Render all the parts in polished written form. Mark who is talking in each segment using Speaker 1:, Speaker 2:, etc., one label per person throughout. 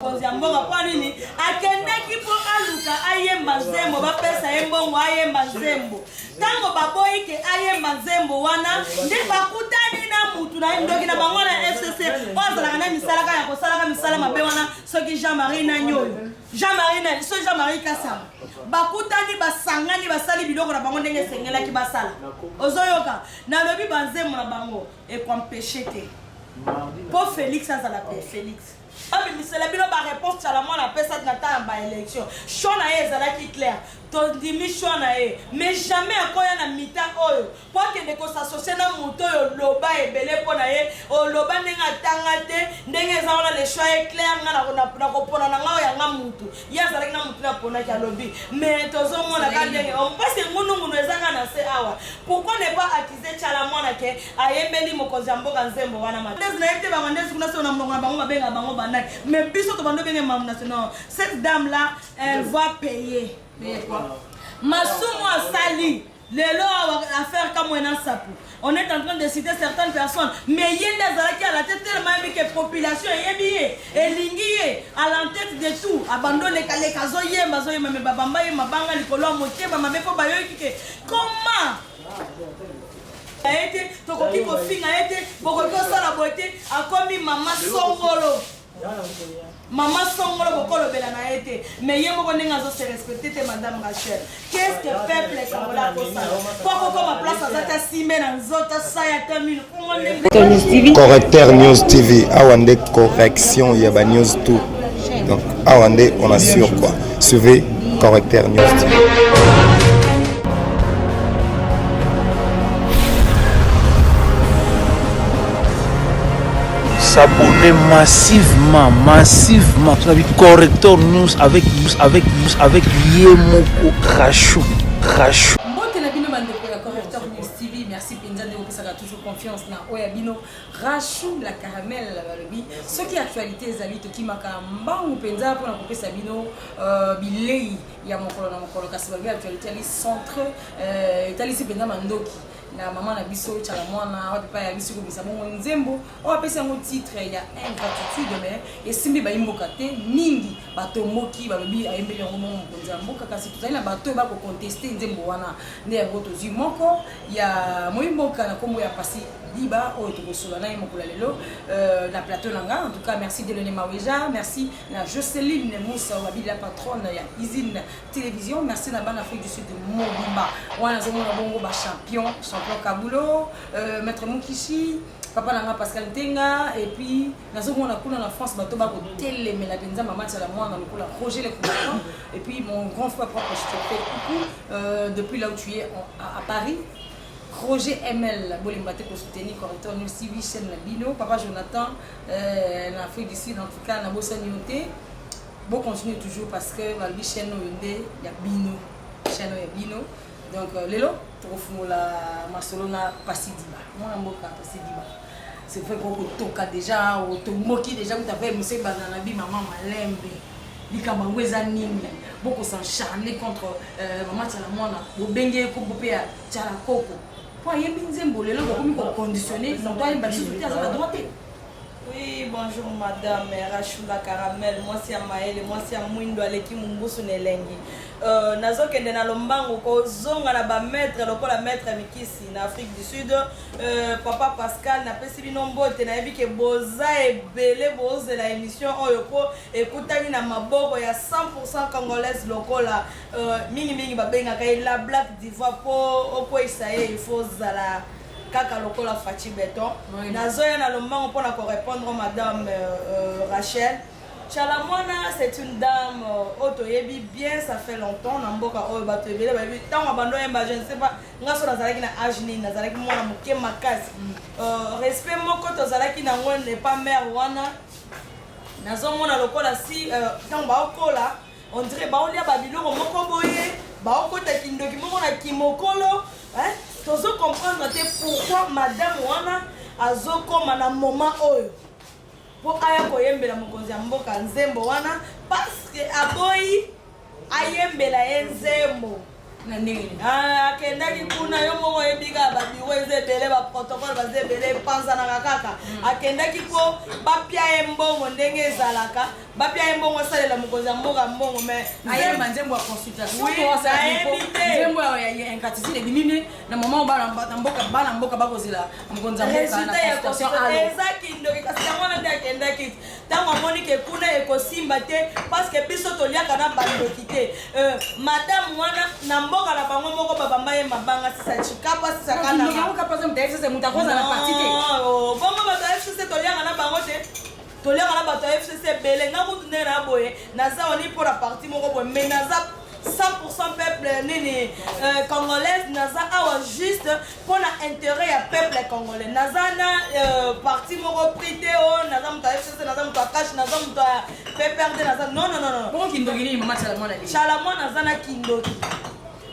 Speaker 1: Mboka kwa nini akendaki po aluka ayemba nzembo bapesa embongo ayemba nzembo tango baboyike ayemba nzembo wana nde bakutani na mutu na ndoki na bango na FCC ozalaka na misala kaya kosalaka misala mabe wana soki Jean-Marie na nyoyo Jean-Marie Kasama bakutani basangani basali biloko na bango ndenge sengelaki basala ozoyoka na lobi banzembo na bango e kwa mpeshete po Félix azala pe Félix. Ah mais c'est la bino ba réponse à la moi la personne n'attend ba élection. Chona ezala ki clair. Ton dimi chona mais jamais encore ya na mita oyo. Pour que de ko s'associer na moto yo loba ebele pona o loba ndenga tangate ndenge ezala le choix est clair na ko pona na ngao ya nga mutu. Ya zala na mutu na pona ki lobby. Mais tozo mona ka ndenge on passe ngunu ezanga na se awa. Pourquoi ne pas accuser Chalamona ke ayembeli mokonzi mboka nzembo wana ma. Les na yete ba mandezi kuna so na mbongo na bango mabenga bango bana. Mais biso to bando bien mam national. Cette dame là, elle va payer. Payer quoi? Masumo Sali, lelo affaire comme on sapu. On est en train de citer certaines personnes, mais il y a des à la tête tellement que la population est bien, et linguier à l'entête de tout, abandonne les kazoye, mazoye, mais babamba et mabanga, les colons, motier, ma mère, comment? A été, tokoki ko finga a été, bokoki ko la beauté, a commis maman songolo. Maman songolo bokolo bela na été, mais yé moko nenga zo se respecter madame Rachel. Qu'est-ce que peuple est comme la cosa? Pourquoi comme place à zata simé na nzota saya termine.
Speaker 2: Correcteur News TV, awande correction yaba news tout. Donc awande on assure quoi. Suivez Correcteur News TV.
Speaker 3: S'abonner massivement sur la Correcteur News avec Yemoko Rachou.
Speaker 1: Correcteur News TV, merci Penza de vous toujours confiance na Oyabino Rachou la caramel la balobi. Ce qui actualité les amis to kimaka mbangu Penza pour na couper Sabino bilei ya mokolo na mokolo kasi ba actualité ali centre italisi Penza mandoki. Na maman na biso Chalamona wa papa ya biso ko bisa mo nzembo o apesa mo titre ya ingratitude mais esimbi ba imboka te mingi bato moki balobi ayembeli ngo mo mponza mboka kasi tuzali na bato ba ko contester nzembo wana ne ya goto zi moko ya mo imboka na kombo ya pasi diba o to kosola na imoko lelo na plateau nanga en tout cas merci de Deloné Maweja merci na Jocelyne Moussa wa la patronne ya Izine télévision merci na bana Afrique du Sud de Mobimba wana zo mona bongo ba champion Kabulo, Maître Mukishi, Papa Nanga Pascal Tenga, et puis nous avons la France, Batoba Télé, mais la Benza, Maman Chalamouan, dans le projet Les Combattants, et puis mon grand frère propre, je te fais coucou, depuis là où tu es à Paris. Roger ML, Bolimbate pour soutenir Correcteur News TV, chaîne Bino, Papa Jonathan, en Afrique du Sud, en tout cas, dans Bossa Nyoté. Bon, continue toujours parce que la chaîne il y a Bino, chaîne Bino. Donc, Lélo, la Marcelona Passidiba. Moi, je suis Passidiba. C'est vrai qu'on toka déjà, on te moque déjà, on t'avait monsieur Bananabi, maman Malembe. Likamangweza nini. Beaucoup s'encharner contre maman Chalamona. Au bengue, comme Bopéa, Chalakoko. Pour y aller, Nzembo, Lélo, comme conditionné, on doit aller bâtir à la droite. Oui, bonjour madame, Rachou la caramel, moi c'est Amaël, moi c'est Mouindo Aleki Mumbusu Nelengi. Nazo kende na lombango ko zonga na ba maître lokola maître Mikisi na Afrique du Sud. Papa Pascal na pesi bino mbote na yebi ke boza ebele boze la émission oyo ko ekutani na maboko ya 100% congolaise lokola mingi ba benga kai la Black Diva po oko isaye il faut zala Kaka lokola Fachi Beton. Nazoya na lombango pour répondre madame Rachel. Chalamona c'est une dame otoyebi bien ça fait longtemps na mboka oyo bato ebele ba bi tant abandon yemba je ne sais pas ngaso nazalaki na âge nini nazalaki mwana moke makasi respect moko tozalaki na ngone n'est pas mère wana nazomona lokola si tant ba okola on dirait ba olia ba biloko moko boye ba okota kindoki moko na kimokolo hein tozo comprendre pourquoi madame wana azokoma na moment oyo pour aya koyembela mokonzi ya mboka nzembo wana parce que aboyi ayembela nzembo na ndenge
Speaker 4: ah akendaki kuna yo moko yebika ba biro ezebele ba protocole bazebele panza na kaka akendaki po bapia embongo ndenge ezalaka bapia embongo salela mukoza mboka mbongo mais
Speaker 1: ayemba nzembo ya consultation
Speaker 4: oui
Speaker 1: nzembo ya incatisi le dimine na moment bana mboka bakozela mukonza mboka na consultation
Speaker 4: ezaki ndoki kasi yango na te akendaki ntango amoni ke kuna ekosimba te parce que biso toliaka na bandoki te madame wana na mboka na bango moko babamba ye mabanga sisa chikapa sisa kanabongo bato ya fcc toliaka na bango te toliaka na bato ya fcc ebele nga kutu ndenge na boye naza wani mpo na parti moko boye mais naza 100% peuple nini congolaise naza awa juste pour na intérêt ya peuple congolais naza na parti moko prité o naza muto FCC naza muto akash naza muto PPRD naza non
Speaker 1: bon kindoki ni mama
Speaker 4: Chalamon naza na kindoki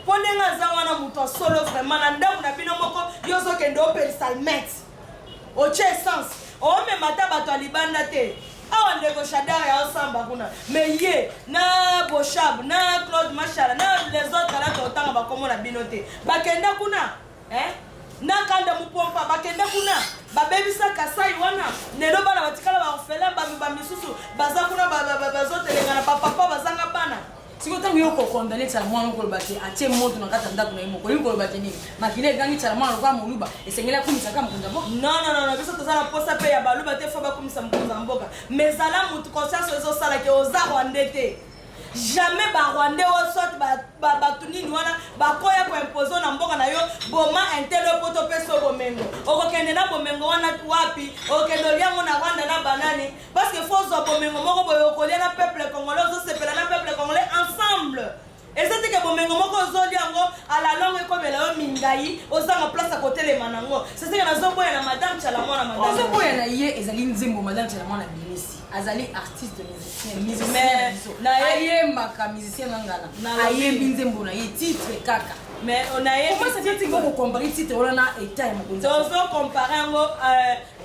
Speaker 4: pone ngaza wana muto solo vraiment na ndamu na bino moko yozo kende opel salmet oche essence o me mata bato alibanda te awa ndeko Shadara ya osamba kuna mais ye na Boshab na Claude Machala na les autres là totanga bakomo na binote bakenda kuna na kanda mupompa bakenda kuna babebisa kasai wana nelo bana batikala ba orphelin ba misusu baza kuna bazotelenga na papa bazanga bana
Speaker 1: siko tango yoko condamner tsala mwana ko lobate atie moto na kata ndako na yimo ko yiko lobate nini makile gangi tsala mwana kwa moluba esengela kumisa kama mkonza mboka
Speaker 4: non biso tozala posa pe ya baluba te fo ba kumisa mkonza mboka mais ala mutu conscience ezo sala ke oza rwandais te jamais ba rwandais o sorte ba tunini wana bakoya ko imposer na mboka na yo boma intelo poto peso bomengo okokende na bomengo wana wapi okendo liango na Rwanda na banani parce que faut zo bomengo moko boyo kolia na peuple congolais zo sepela na peuple congolais ensemble et c'est que bomengo moko zo liango à la longue comme la mingai ozanga place à côté les manango c'est ça que nazo boya na madame Chalamon na madame
Speaker 1: ozo boya na ye ezali nzembo madame Chalamon na bilisi azali artiste musicien na ayembaka musicien ngana ayembi nzembo na ye titre kaka
Speaker 4: mais on a
Speaker 1: comment ça fait que vous comparez titre on a état
Speaker 4: mokonza ozo comparer ngo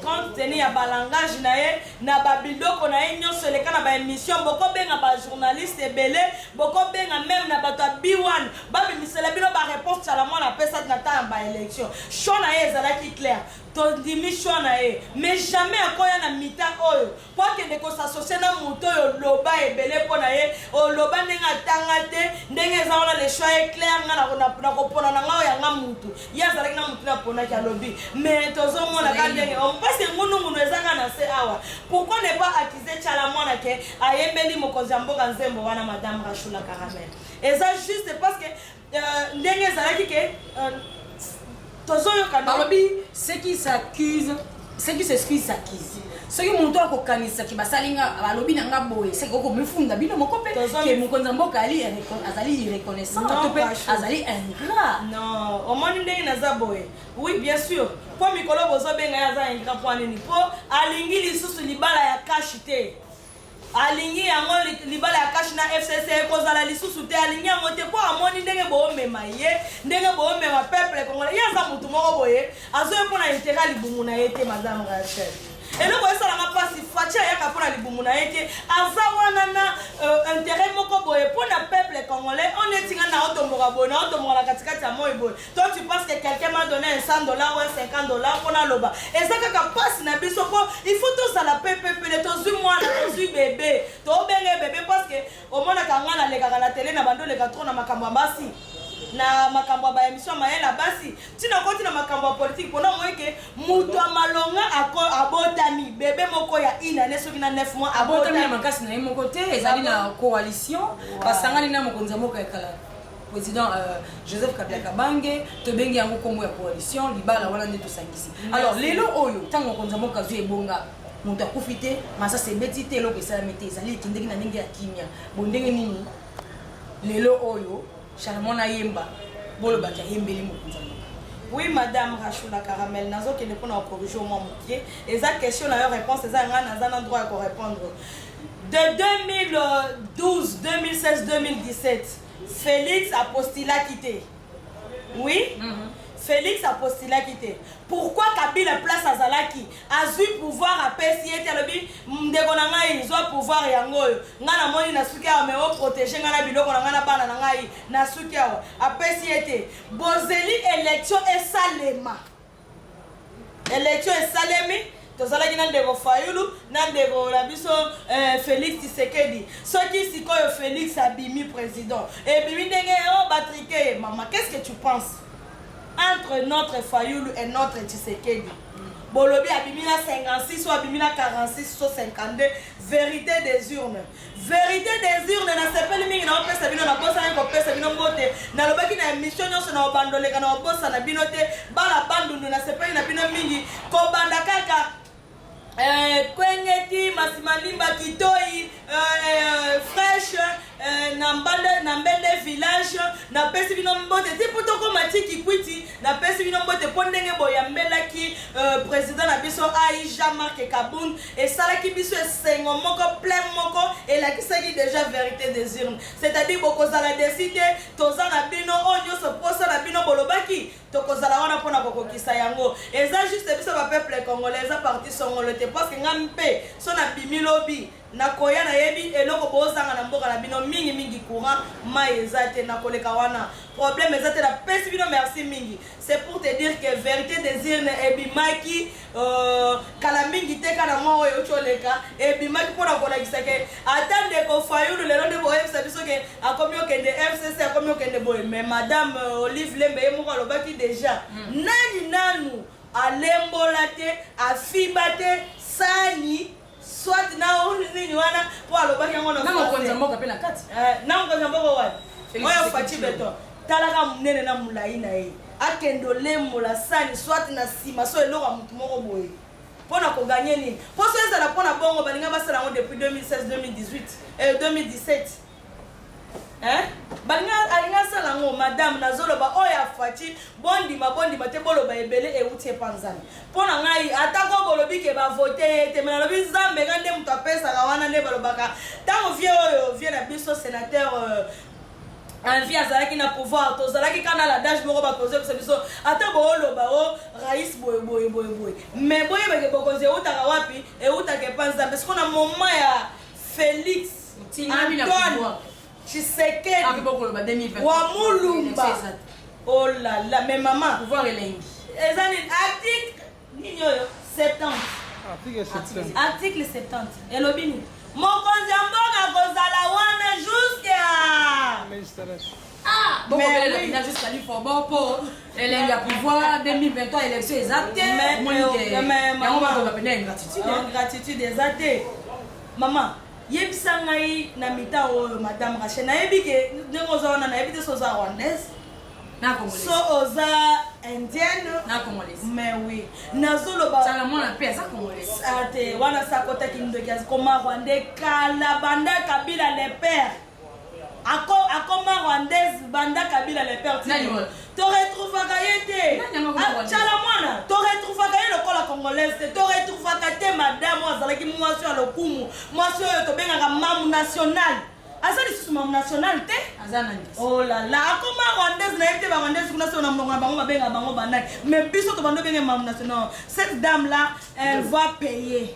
Speaker 4: compte tenu ya balangage na ye na babiloko na ye nyonso eleka na baémission bokobenga bajournaliste ebele bokobenga même na bato ya B1 babimisela bino baréponse Chalamon na pesa na temps ya baélection cho na ye ezalaki clair tondimi cho na ye mais jamais akoya na mita oyo po akende kosassocie na moto oyo loba ebele mpo na ye oloba ndenge atanga te ndenge eza wana le choix est clair nga na kopona na nga oyo yanga mutu ye azalaki na mutu naponaki alobi mais tozomona ka ndenge parce que ngunungunu ezanga na se awa pourquoi ne pas accuser Chalamon na ke ayembeli mokonzi ya mboka nzembo wana madame Rachou la Caramel eza juste parce que ndenge ezalaki ke
Speaker 1: ceux qui s'accusent, ceux qui s'excusent s'accusent. Ceux qui montent à kokanisa ki basalinga balobi nanga boye c'est ko mefunda bino mokope ke mukonza mboka ali azali irreconnaissant tope azali ingrat
Speaker 4: non au moins ndenge naza boye oui bien sûr po mikolo bozo benga yaza ingrat po nini po alingi lisusu libala ya cash te alingi yango libala ya cash na FCC kozala lisusu te alingi yango te po amoni ndenge boomema ye ndenge boomema peuple congolais yaza mutu moko boye azoye mpona intérêt libumu na ye te madame Rachel eloko esalanga mpasi faci ayaka mpona libumu na ye te aza wana na intérêt moko boye mpona peuple congolais on etinga na otomboka boye na otomboka na katikati ya moi boye toi tu penses que quelqu'un m'a donné $100 ou $50 mpona loba eza kaka mpasi na biso po il faut tozala pepepele tozwi mwana tozwi bebe tobenge bebe parce que omonaka nga nalekaka na tele na bando oleka tro na makambo ya basi na makambo ya baémission mayela basi ntina koti na makambo ya politique mpona moyeke mutu ya malonga abotami bebe moko ya inane soki na 9 mois
Speaker 1: abotami na makasi na ye moko te ezali na coalition basangani na mokonzi ya mboka ya kala président Joseph Kabila Kabange tobengi yango kombo ya coalition libala wana nde tosangisi alors lelo oyo ntango mokonzi ya mboka zwi ebonga moto akufi te masasa ebeti te eloko esalami te ezali ekendeki na ndenge ya kimia bondenge nini lelo oyo Chalamon ayemba bolo baki ayembeli mokonzi ya mboka
Speaker 4: oui madame Rachou la Caramel nazokende mpona kokorrige au moins mokie eza question na yo réponse eza nga naza na droit ya korépondre de 2012 2016 2017 Félix apostila quitté oui Félix a postulé quitté. Pourquoi Kabila place à Zalaki a eu pouvoir à PCT alobi ndekonanga ils ont pouvoir yango ngana moni na sukia mais au protéger ngana biloko ngana bana na ngai na sukia a PCT bozeli élection et salema élection et salemi tozalaki na ndeko Fayulu na ndeko la biso Félix Tshisekedi soki sikoyo Félix abimi président et bimi ndenge o batrike maman qu'est-ce que tu penses entre notre Fayulu et notre Tshisekedi? Bolobi abimina 56 ou abimina 46 ou 52. Vérité des urnes. Vérité des urnes na sepeli mingi na opesa bino na bosa na kopesa bino mbote. Na lobaki na émission nyonso na obandoleka na bosa na bino te bala bandundu na sepeli na bino mingi ko banda kaka Kwengeti Masimanimba Kitoi Fresh na mbende village na pesi bino mbote ti potoko matiki kwiti na pesi bino mbote pondenge boya mbelaki président na biso Aïcha Marc Kaboun et salaki biso esengo moko plein moko et la kisaki déjà vérité des urnes c'est-à-dire bokozala décider toza na bino onyo so posa na bino bolobaki tokozala wana pona kokokisa yango eza juste biso ba peuple congolais eza parti songolo te parce que ngampe so na bimilobi na koya na yebi eloko bozanga na mboka na bino mingi courant mai ezate na koleka wana problème ezate na pesi bino merci mingi c'est pour te dire que vérité des urnes ebimaki kala mingi te kana mo oyo choleka ebimaki pona kolakisa ke atande ko Fayulu lelo de bo FCC biso ke akomi okende FCC akomi okende boy mais madame Olive Lembe yemoko lobaki déjà nani nanu alembola te afibate sani soit na nini wana po alobaki yango na
Speaker 1: konza mboka pe na kati
Speaker 4: na konza mboka wana oyo Fati Beton talaka munene na mulai na ye akendo lembola sani soit na sima so eloko mutu moko boye pona ko gagner nini po so ezala pona bongo balinga basala ngo depuis 2016 2018 2017 balinga alinga sala ngo madame nazoloba oya Fati bondima te boloba ebele eutie panzana pona ngai atako bolobi ke ba voter te mena lobi zambe ngande mutu apesa la wana ne balobaka tango vie oyo vie na biso sénateur envie azalaki na pouvoir tozalaki kana la dash moko bapoze biso ata booloba o rais boye mais boye beke bokoze utaka wapi eutake panza parce qu'on a moment ya Félix Antoine Tshisekedi wa Mulumba oh là là mais maman
Speaker 1: pouvoir elengi
Speaker 4: ezani article nini oyo 70 article 70 elobini mokonzi mboka kozala wana jusqu'à
Speaker 1: bon mais là jusqu'à lui faut bon pour elengi pouvoir 2023 élection exacte mais on va revenir
Speaker 4: gratitude exacte maman yebisa ngai na mita oyo madame Rachel na yebi ke ndenge oza wana na yebi te so oza rwandaise
Speaker 1: na congolaise
Speaker 4: so oza indienne
Speaker 1: na congolaise
Speaker 4: mais oui nazoloba
Speaker 1: sala mwana pe za congolaise
Speaker 4: ate wana sakota kindoki azikoma rwandais kala banda Kabila le père akoma rwandaise banda Kabila le père to retrouvaka ye te chala mwana to retrouvaka ye lokola congolaise te to retrouvaka te madame azalaki mwasi ya lokumu mwasi oyo tobengaka mamu national aza lisusu mamu national te oh là là akoma rwandaise na ye te barwandaise kuna so na monoko na bango babenga bango banani mais biso tobando benge mamu national cette dame là elle va payer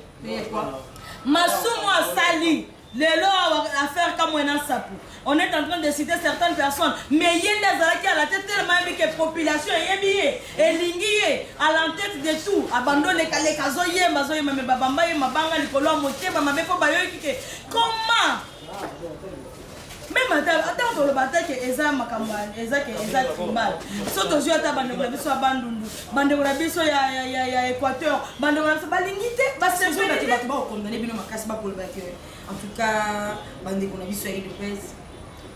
Speaker 4: masumu asali lelo affaire comme un sapu on est en train de citer certaines personnes mais yende azalaki à la tête tellement que population yebi elingi à l'entête de tout abandonne kale kazo yemba me babamba ye mabanga likolo moteba mabeko bayoki ke comment même attends le bataille que eza makamba eza tribal so to jota bande ko biso bandundu bande ko biso ya Équateur bande ko balingi te ba se
Speaker 1: ba ba condamner bino makasi ba kolba ke en tout cas bande ko biso ya presse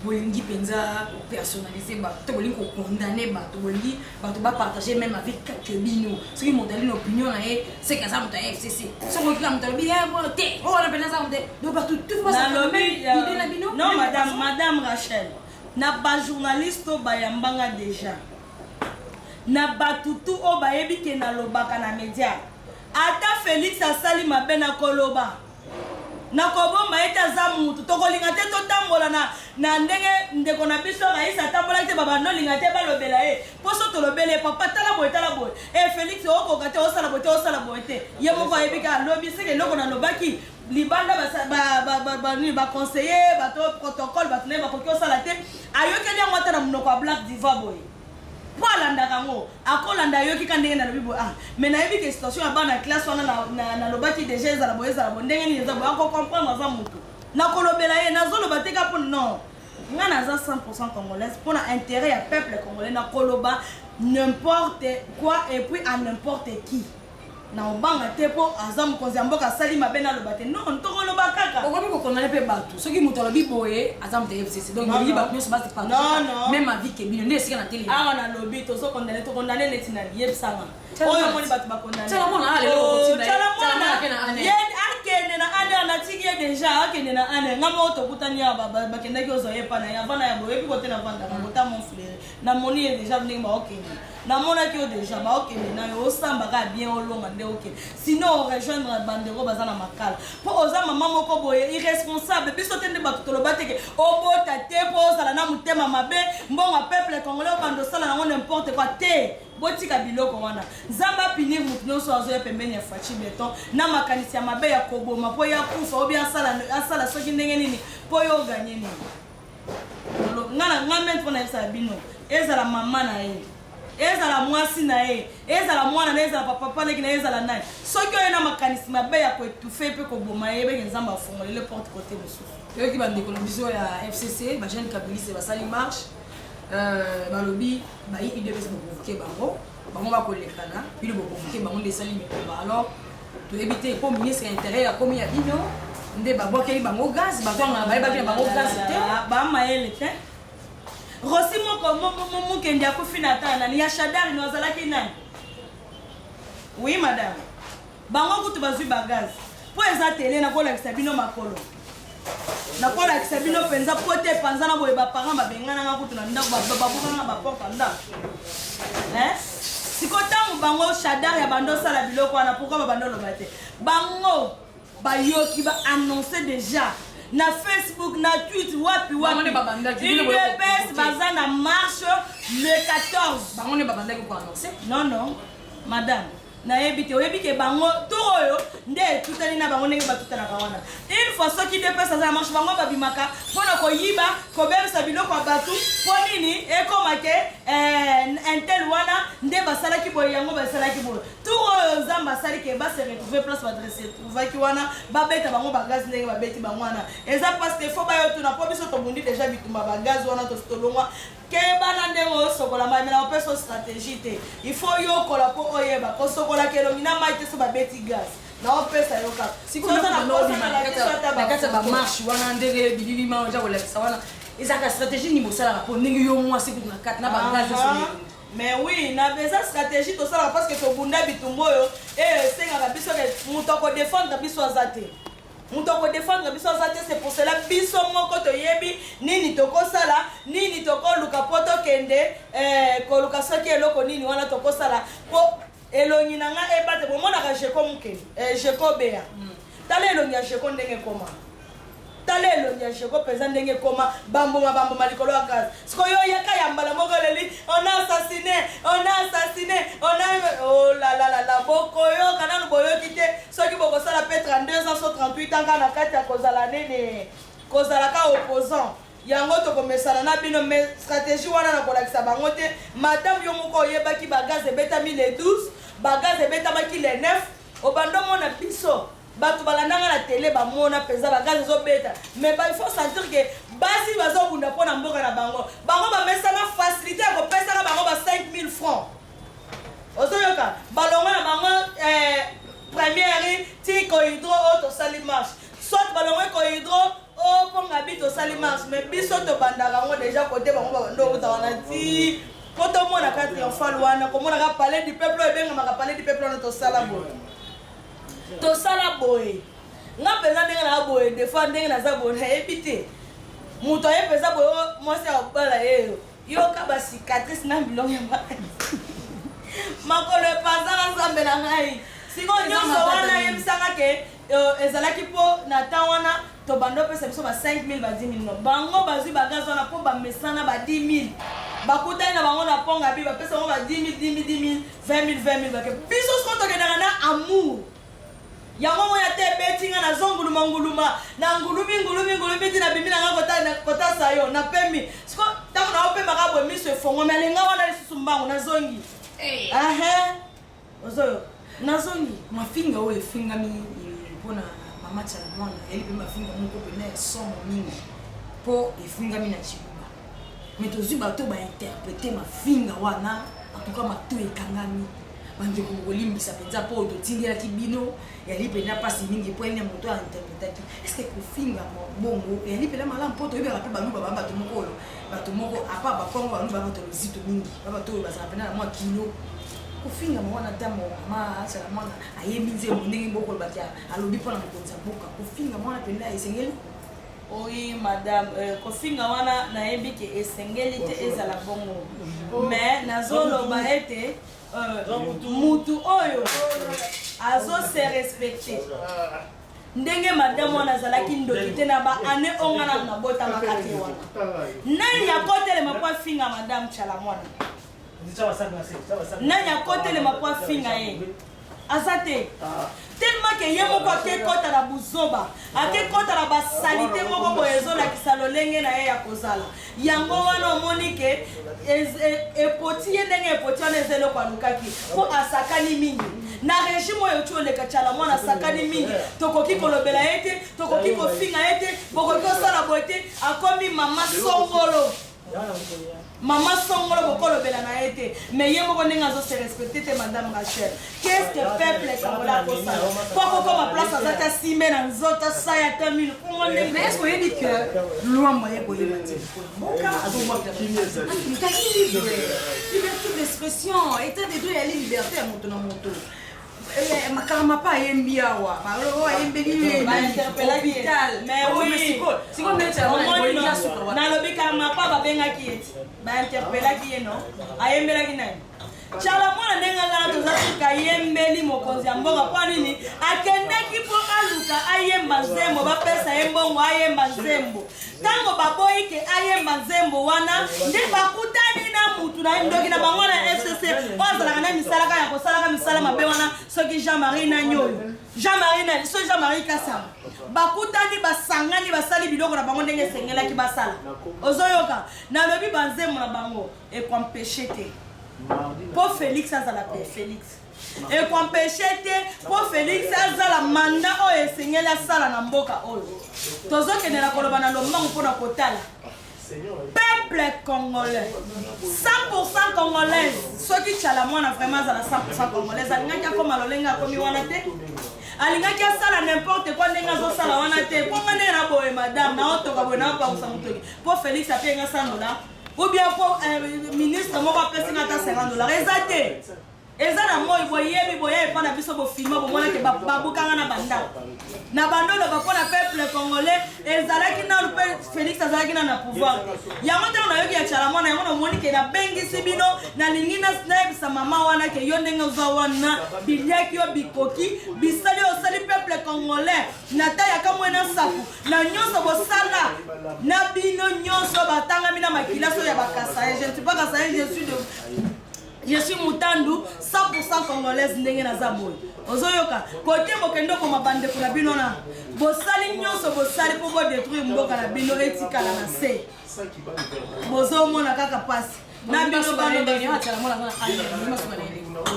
Speaker 1: bolingi penza personnaliser ba to bolingi ko condamner ba to bolingi ba to ba partager même avec quelques bino ce qui montre l'opinion là c'est que ça monte FCC so ko kila monte bien voter oh la penza monte donc partout tout va ça idée la bino
Speaker 4: non madame Rachel na ba journaliste ba yambanga déjà na batutu o ba yebi ke na lobaka na média ata Félix asali mabe na koloba nakobomba ete aza mutu tokolinga te totambola na ndenge ndeko na biso Raïs atambola te babando linga te balobela ye poso tolobele papa tala boye e Félix okoka te osala boye te ye moko ayebika lobi seke eloko nalobaki libanda ba conseiller bato protocole bato ne bakoki osala te ayokeli yango ata na monoko ya Black Diva boye po alandaka ngo akolanda yoki ka ndenge nalobi boye mais nayebi ke situation ya bana classe wana nalobaki déjà ezala boye ndenge nini eza boye akokomprendre aza motu nakolobela ye nazoloba te ka mpo non nga naza 100% congolaise mpona intérêt ya peuple congolais nakoloba n'importe quoi et puis à n'importe qui na obanga te po aza mokonzi ya mboka asali mabe naloba te non tokoloba kaka
Speaker 1: okomi kokondane mpe bato soki moto alobi boye aza moto ya FCC donc olingi bato nyonso basi même avi kebino nde esika na tele
Speaker 4: awa nalobi tokondane neti na yebisanga oyo omoni bato bakondane akende na ane anatiki ye deja akende na ane nga moko tokutani ya bakendaki ozwa ye pana ya vana ya boyebi kote na vandaka kota mon frère namoni ye deja ndenge baokende namonaki yo deja baokende na yo osambaka bien olonga nde okende sinon orejoindre bandeko baza na makala mpo oza mama moko boye irresponsable biso te nde bato toloba teke obota te mpo ozala na motema mabe mbongo peuple congolais obanda osala nango n'importe quoi te botika biloko wana nzambe apinir motu nyonso azoya pembeni ya faci beton na makanisi ya mabe ya koboma mpo ya kufa obi asala soki ndenge nini mpo yo oganye nini nga mete mpo na yebisa bino ezala mama na ye ezala mwasi na ye ezala mwana na ezala papa leki na ezala nani soki oyo na makanisi mabe ya koetufe mpe koboma ye ebeke nzambe afongolele porte kote mosusu
Speaker 1: toyoki bandeko na biso ya FCC bajeune kabilise basali marche balobi bayi idps boprovoke bango bakolekana bino boprovoke bango nde esali mikomba alors toyebi te po ministre ya intérieur ya komi ya bino nde babwakeli bango gaz bato anga bayebaki na bango gaz te
Speaker 4: bamayele te rosi moko mokendi akufi na ata nani ya shadari ni ozalaki nani oui madame bango kutu bazwi bagaz po eza tele nakolakisa bino makolo nakolakisa bino mpenza po te panza na boye baparent babengananga kutu na ndako babukanga baporte ya ndako sikotango bango shadari ya bando osala biloko wana pourkui babando oloba te bango bayoki baannonce déjà na Facebook na Twitter wapi UDPS baza na marche le 14
Speaker 1: bango ne babandaki ko annoncer
Speaker 4: non madame nayebi te oyebi ke bango to oyo nde etutani na bango ndenge batutanaka wana une fois soki UDPS aza na marche bango babimaka mpona koyiba kobebisa biloko ya bato mpo nini ekoma ke intel wana nde basalaki boye yango basalaki boye to oyo nzambe asali ke base retrouve place badresse etrouvaki wana babeta bango bagazi ndenge babeti bango wana eza paske fo bayotuna mpo biso tobundi deja bitumba bagazi wana tolongwa kebana ndenge osokola mamela opesa stratégie te il faut yokola mpo oyeba kosokola kelongi na mai te so babeti gaz na opesa yo kaka
Speaker 1: sikokati ya bamarshe wana ndenge bililima oja kolakisa wana ezalaka stratégie nini bosalaka mpo ndenge yo mwasi kutu na kati na bagaz
Speaker 4: mais oui na eza stratégie tosalaka parce que tobunda bitumba oyo esengaka biso ke moto akodefendre biso aza te moto akodefendre biso aza te c'est pour cela biso moko toyebi nini tokosala nini tokoluka mpo tokende koluka soki eloko nini wana tokosala mpo elongi na nga ebate bomonaka jeko mokende jeko beya tala elongi ya jeko ndenge ekoma tala elongi ya jeko mpenza ndenge ekoma bamboma likolo ya gazi sikoyo yaka ya mbala moko eleli on a assassiné oh la bokoyoka nanu boyoki te soki bokosala pe 32 ans so 38 ans kaka na kati ya kozala nene kozalaka opposant yango tokomesana na bino mais stratégie wana na kolakisa bango te madame yo moko oyebaki bagaz ebetami le 12 bagaz ebetamaki le 9 obando mona biso bato balandanga na tele bamona mpenza bagaz ezobeta mais il faut sentir ke basi bazobunda mpo na mboka na bango bamesana facilité ya kopesaka bango ba 5000 francs ozoyoka balongo na bango première ti kohydro oyo tosali marche soit balongo ekohydro oponga bi tosali marche mais biso tobandaka yango déjà kote bango babando okuta wana ti po tomonaka triomphal wana komonaka palais du peuple oyo ebengamaka palais du peuple wana tosala boye nga mpenza ndenge na boye defa ndenge naza boye nayebi te moto aye mpenza boye mwasi ya kobala yeyo yoka basicatrice na bilongo ya makolo epanzaka nzambe na ngai siko nyonso wana yebisanga ke ezalaki po na temps wana to bando pesa biso ba 5000 ba 10000 non bango bazui bagaz wana po ba mesana ba 10000 bakutani na bango na ponga bi ba pesa bango ba 10000 20000 ba ke biso soto ke na amour yango moya te betinga na zonguluma nguluma na ngulumi tina bimina nga kota sayo na pemi siko tango na ope makabo miso efongo melenga wana lisusu mbango na zongi ozoyo na zongi
Speaker 1: mafinga oyo efingami mpona mama tala mwana eli mpe mafinga moko pena esomo mingi mpo efingami na chibuba me tozwi bato bainterprete mafinga wana antuka mato ekangami bandeko kolimbisa mpenza mpo totindelaki bino yali mpena mpasi mingi mpo ene moto ainterpretaki estce kofinga bongo yali mpena malamu mpo toyebaka mpe baluba baa bato moko oyo bato moko apa bakongo baluba bato lozito mingi babato oyo bazala mpena na mwa kilo kofinga mwana tamo mama asala mwana ayembi nzembo ndenge mboko lobaki alobi mpona mokonzi ya mboka kofinga mwana mpena esengeli
Speaker 4: oui madame kofinga wana nayebi ke esengeli te ezala bongo mais nazoloba ete mutu oyo azose respecte ndenge madame wana azalaki ndoki te na baane ongana na botamaka te wana nani akotelema po afinga madame tala mwana nani akotelema po afinga ye aza te tellement ke ye moko akekota na buzoba akekota na basalite moko boye ezolakisa lolenge na ye ya kozala yango wana omoni ke epoti ye ndenge epoti wana eza eloko alukaki mpo asakani mingi na régime oyo ti oleka tyala mwana asakani mingi tokoki kolobela ye te tokoki kofinga ye te bokoki osala boye te akomi mama songolo Maman songolo bokolobela na été mais ye moko ndenge azose respecter te madame Rachel. Qu'est-ce que peuple congolais ko ça? Pourquoi comme place azata simé na nzota sa ya tamine. Mais est-ce que vous dites que loin moyen boye mati? Boka azomwa liberté d'expression, état de droit et liberté à moto na moto. Makarama pa yembi awa balo yembeli ba interpellation mais oui siko metsa na lobi karama pa ba benga ki eti ba interpellation ye no ayembela ki nani chala mwana ndenga ngana tozasuka yembeli mokonzi ya mboka kwa nini akendeki po aluka ayemba nzembo bapesa yembongo ayemba nzembo tango baboyi ke ayemba nzembo wana nde bakutani na mutu na ndoki na bango na FCC ozalaka na misalaka ya kosalaka misala mabe wana soki Jean-Marie na nyoyo Jean-Marie na so Jean-Marie Kasama bakutani basangani basali biloko na bango ndenge sengelaki basala ozoyoka na lobi banzembo na bango e kwa mpeshe te pour Félix azala pe Félix et pour empêcher te pour Félix azala mandat o esengela sala na mboka oyo tozokende na koloba na lombango mpona kotala peuple congolais 100% congolaise soki tchala mwana vraiment azala 100% congolaise alingaki akoma lolenga akomi wana te alingaki asala n'importe quoi ndenge azosala wana te mponga ndenge na boye madame na otoka boye na opakusa motoki po Félix apenga $100 ou bien pour ministre moko apesinga ata $50 eza te eza na moi boyebi boye epa na biso bofilme bomona ke babukanga na bandako na bandolo bakona peuple congolais ezalaki nanu mpe Félix azalaki na pouvoir yango ntango nayoki ya tchala mwana yango namoni ke nabengisi bino nalingi nayebisa mama wana ke yo ndenge ozwa wana biliaki yo bikoki bisali osali peuple congolais na tayaka mwena nsaku na nyonso bosala na bino nyonso batangami na makilaso ya bakasaye je ne suis pas kasaye je suis mutandu 100% congolaise ndenge na zaboy ozoyoka kote bokendo ko mabande ko na bino na bosali nyonso bosali po bo détruire mboka na bino etikala na se bozo mona kaka pasi na bino bano bano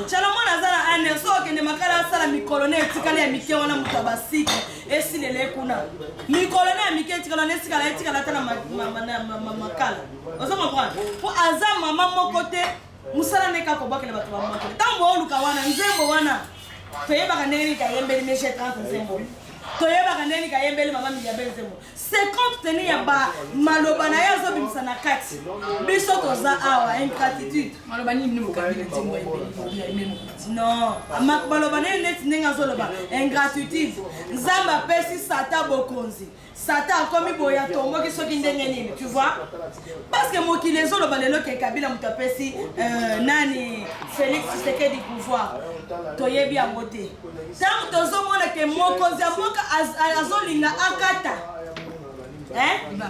Speaker 4: chala mona zala ane so kende makala sala mikolone etikala ya mike wana mutabasiki esilele kuna mikolone ya mike etikala na etikala tana makala ozo comprendre po aza mama moko te musala neka ko bakela bato ba moko tango oluka wana nzembo wana toyebaka ndenge ni kayembeli meshe 30 nzembo toyebaka ndeni kayembeli mama Miliabel Nzembo c'est compte tenu ya ba maloba na yo azobimisa na kati biso toza awa ingratitude
Speaker 1: maloba nini mukabila Nzembo
Speaker 4: non maloba na yo neti ndenge azoloba ingratitude nzambe apesi sata bokonzi sata akomi boye atomboki soki ndenge nini tu vois parce que mokili ezoloba lelo ke Kabila moto apesi nani Félix Tshisekedi pouvoir toyebi yango te ntango tozomona ke mokonzi ya mboka azolinga akata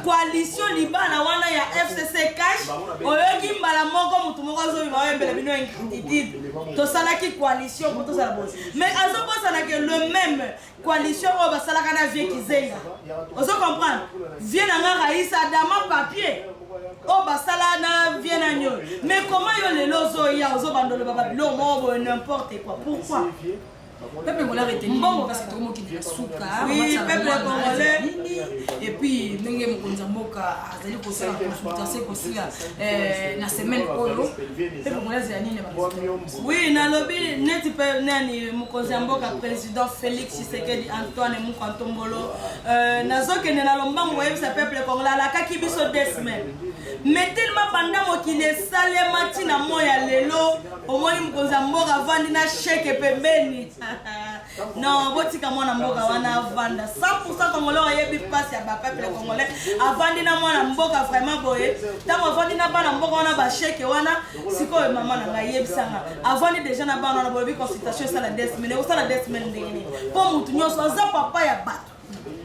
Speaker 4: coalition libana wana ya FCC cash oyoki mbala moko mutu moko azobima oyembela bino ingratitude tosalaki coalition po tosala bosi mais azobosana ke le même coalition oyo basalaka na vie Kizenga ozo comprendre vie na nga Raïssa Adama papier o basala na vie na nyo mais comment yo lelo ozoya ozobandolo babilo moko n'importe quoi pourquoi
Speaker 1: peuple congolais retenu bon parce que tout le monde qui dit souka
Speaker 4: oui peuple congolais
Speaker 1: et puis ndenge mokonza mboka azali kosala consultation kosila na semaine oyo peuple congolais ya nini ba
Speaker 4: oui na lobby neti pe nani mokonza mboka président Félix Tshisekedi Antoine Mukantombolo nazokende na lombango yebisa peuple congolais la kaki biso 2 semaines mais tellement pendant mokili esalema tina moya lelo omoni mokonza mboka vandi na chèque pembeni non botika mwana mboka wana avanda 100% congolais oyebi passe ya ba peuple congolais avandi na mwana mboka vraiment boye tango avandi na bana mboka wana ba chèque wana sikoyo mama na ngai yebisanga avandi déjà na bana na boyebi consultation ça la 2 semaines ou ça la 2 semaines ndenge po mutu nyonso aza papa ya bato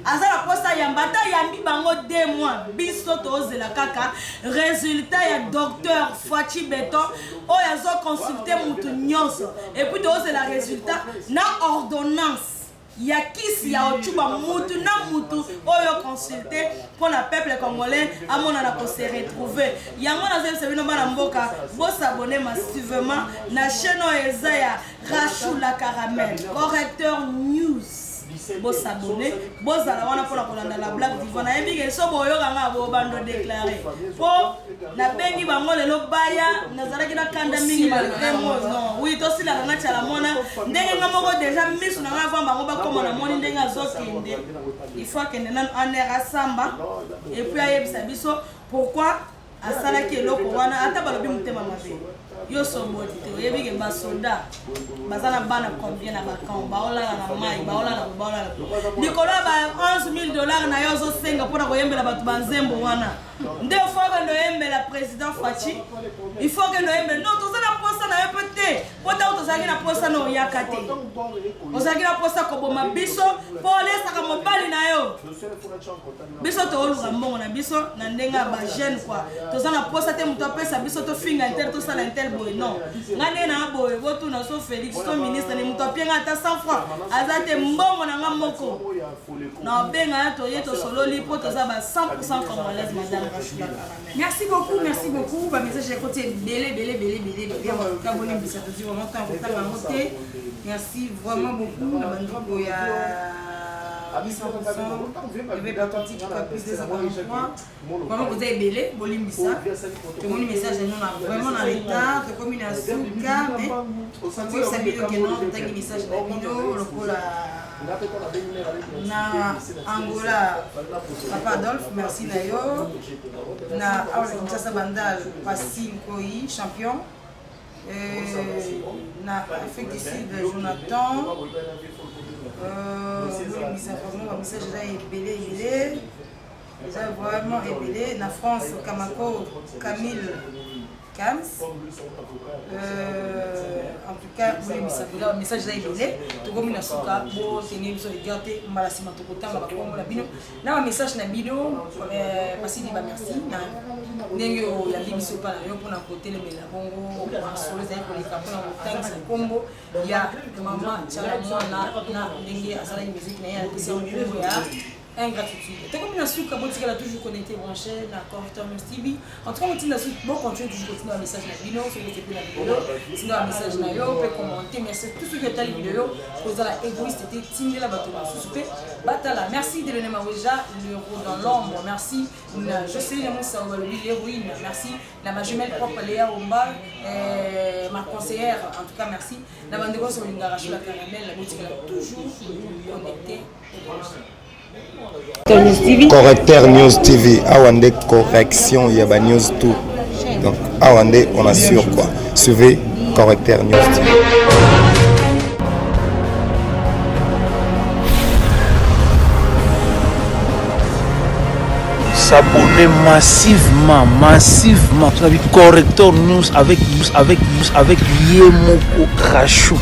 Speaker 4: azala posa ya mbata yambi bango 2 mois biso tozela kaka résultat ya docteur Fachi Beton oyo azo consulter mutu nyonso et puis tozela résultat na ordonnance ya kisi ya ochuba mutu na mutu oyo consulter pour la peuple congolais amona na ko se retrouver yango na zelo bino bana mboka bo s'abonner massivement na chaîne eza ya Rachou la Caramel correcteur news bo s'abonner bo zala wana pour kolanda la blague vivant na yebi so boyoka nga bo bando déclarer po na bengi bango lelo baya nazalaki na kanda mingi non oui to sila nga chala mona ndenge nga moko déjà misu na nga vamba ngo ba koma na moni ndenge azokende il faut que nana anera samba et puis ayebisa biso pourquoi asalaki eloko wana ata balobi mutema mabe yo somboti te oyebi ke basoda bazana bana combien na bakamp baolala na mai baolala likolo ba $11,000 na yo ozosenga mpona koyembela bato banzembo wana nde faut que noyembela président Fachi il faut que noyembela non toza na posa na yo pe te po ntango tozalaki na posa na oyaka te ozalaki na posa koboma biso mpo olesaka mobali na yo biso tooluka mbongo na biso na ndenge ya bajeune quoi toza na posa te moto apesa biso tofinga intel tosala intel boye non nga nde na boye botuna so Félix to ministre ni moto apienga ata 100 francs aza te mbongo na nga moko na obenga ya toye tosololi po toza ba 100% congolaise madame Rachou la Caramel.
Speaker 1: Merci beaucoup ba message ya côté belé en tout cas bonne bisa to vraiment temps retard en côté merci vraiment beaucoup na bandoko ya 100% et bien authentique plus de 143 vraiment vous avez belé bolimbisa tout mon message nous on vraiment en retard de combinaison mais vous savez que non tangi message na bino lokola na Angola Papa Adolphe merci na yo na Kinshasa Bandal Passine Koi champion na Afrique du Sud Jonathan message là ébélé vraiment ébélé na France Kamako Camille Kams en tout cas le message là ébélé tout comme na suka bo tenir biso regarder mbala sima to kotanga ba kongo la bino na message na bino parce que merci na ndenge o ya biso pa na yo pona côté le mela bongo solo za ko lika pona kotanga sa kombo ya mama chala mwana na ndenge asala musique na ya pesa ngombo ya ingratitude. Tu comme sur Kabotika toujours connecté branché dans Correcteur News TV. En tout cas, on continue bon continuer toujours continuer un message dans la vidéo, sur le la vidéo, sinon un message dans yo, peut commenter, merci tout ce que tu as la vidéo, cause la égoïste était timide la bateau souper. Batala, merci de l'ennemi Maweja, l'euro dans l'ombre, merci. Je sais les mots l'héroïne, merci. Ma jumelle propre Léa Omba, ma conseillère, en tout cas merci. La bande de sur Rachoul la caramel, la boutique toujours connectée.
Speaker 2: Correcteur News TV, Awande correction, il y a news tout. Donc, Awande, on assure quoi. Suivez Correcteur News TV.
Speaker 3: S'abonner massivement. Vous avez Correcteur News avec Yemoko Rachou.